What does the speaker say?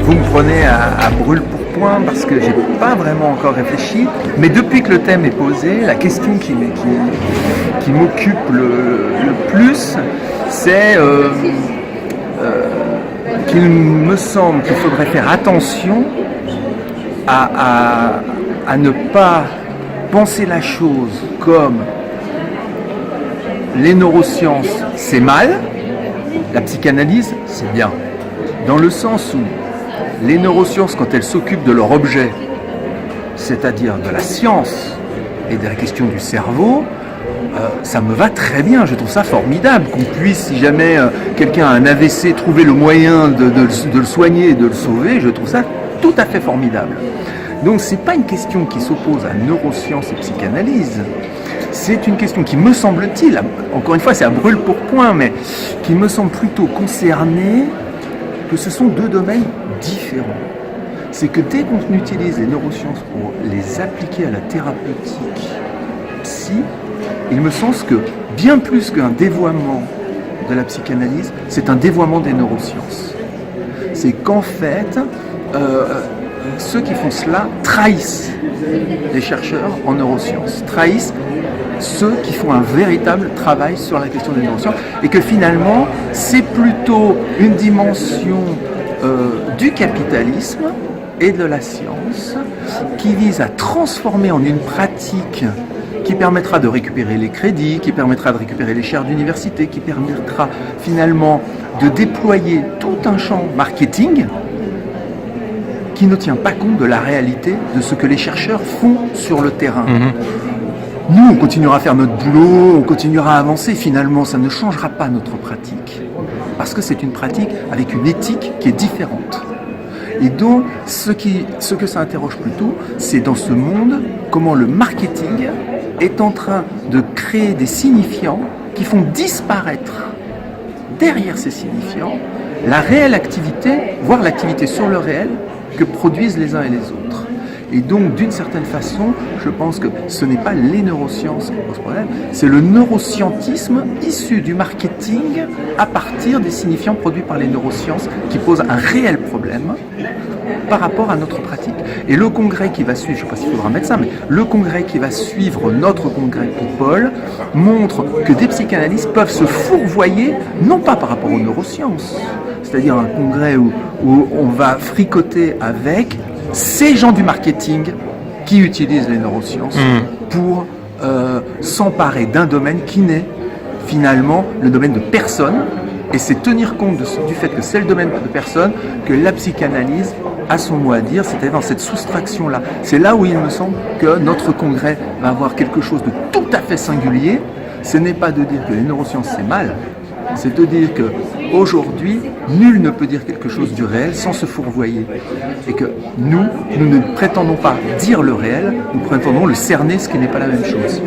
vous me prenez à brûle-pourpoint parce que j'ai pas vraiment encore réfléchi, mais depuis que le thème est posé, la question qui m'occupe le plus, c'est qu'il me semble qu'il faudrait faire attention à ne pas penser la chose comme les neurosciences c'est mal, la psychanalyse c'est bien. Dans le sens où les neurosciences, quand elles s'occupent de leur objet, c'est-à-dire de la science et de la question du cerveau, ça me va très bien, je trouve ça formidable qu'on puisse, si jamais quelqu'un a un AVC, trouver le moyen de le soigner et de le sauver, je trouve ça tout à fait formidable. Donc c'est pas une question qui s'oppose à neurosciences et psychanalyse, c'est une question qui me semble-t-il, encore une fois c'est à brûle-pourpoint, mais qui me semble plutôt concernée que ce sont deux domaines différents. C'est que dès qu'on utilise les neurosciences pour les appliquer à la thérapeutique psy, il me semble que bien plus qu'un dévoiement de la psychanalyse, c'est un dévoiement des neurosciences. C'est qu'en fait, ceux qui font cela trahissent les chercheurs en neurosciences, trahissent ceux qui font un véritable travail sur la question des neurosciences, et que finalement, c'est plutôt une dimension du capitalisme et de la science qui vise à transformer en une pratique qui permettra de récupérer les crédits, qui permettra de récupérer les chaires d'université, qui permettra finalement de déployer tout un champ marketing qui ne tient pas compte de la réalité de ce que les chercheurs font sur le terrain. Nous, on continuera à faire notre boulot, on continuera à avancer, finalement, ça ne changera pas notre pratique. Parce que c'est une pratique avec une éthique qui est différente. Et donc, ce que ça interroge plutôt, c'est dans ce monde, comment le marketing est en train de créer des signifiants qui font disparaître, derrière ces signifiants, la réelle activité, voire l'activité sur le réel, que produisent les uns et les autres. Et donc, d'une certaine façon, je pense que ce n'est pas les neurosciences qui posent problème, c'est le neuroscientisme issu du marketing à partir des signifiants produits par les neurosciences qui posent un réel problème par rapport à notre pratique. Et le congrès qui va suivre, je ne sais pas s'il faudra mettre ça, mais le congrès qui va suivre notre congrès pour Paul montre que des psychanalystes peuvent se fourvoyer, non pas par rapport aux neurosciences, c'est-à-dire un congrès où on va fricoter avec ces gens du marketing qui utilisent les neurosciences pour s'emparer d'un domaine qui n'est finalement le domaine de personne, et c'est tenir compte du fait que c'est le domaine de personne que la psychanalyse a son mot à dire, c'est-à-dire dans cette soustraction-là. C'est là où il me semble que notre congrès va avoir quelque chose de tout à fait singulier. Ce n'est pas de dire que les neurosciences c'est mal, c'est de dire qu'aujourd'hui, nul ne peut dire quelque chose du réel sans se fourvoyer. Et que nous ne prétendons pas dire le réel, nous prétendons le cerner, ce qui n'est pas la même chose.